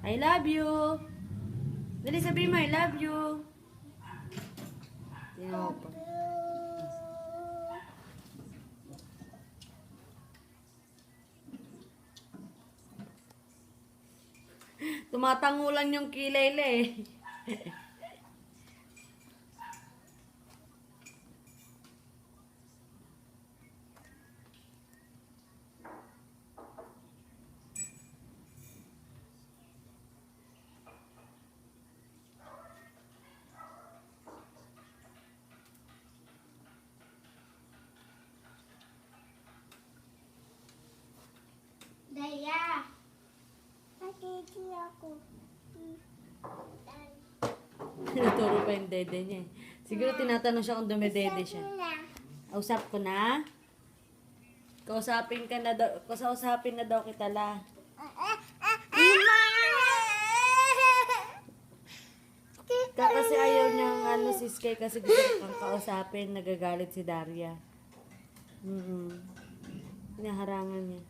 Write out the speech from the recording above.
I love you. Dali sabihin mo, I love you. Tingnan mo pa. Tumatango lang yung kilay eh. Daya. Nakiki ako. Tinuturo pa yung dede niya eh. Siguro tinatanong siya kung dumedede siya. Usap ko na? Kausapin na daw kita la. Kasi ayaw niyang si Sky kasi gusto kang kausapin, nagagalit si Daria. Hinaharangan niya.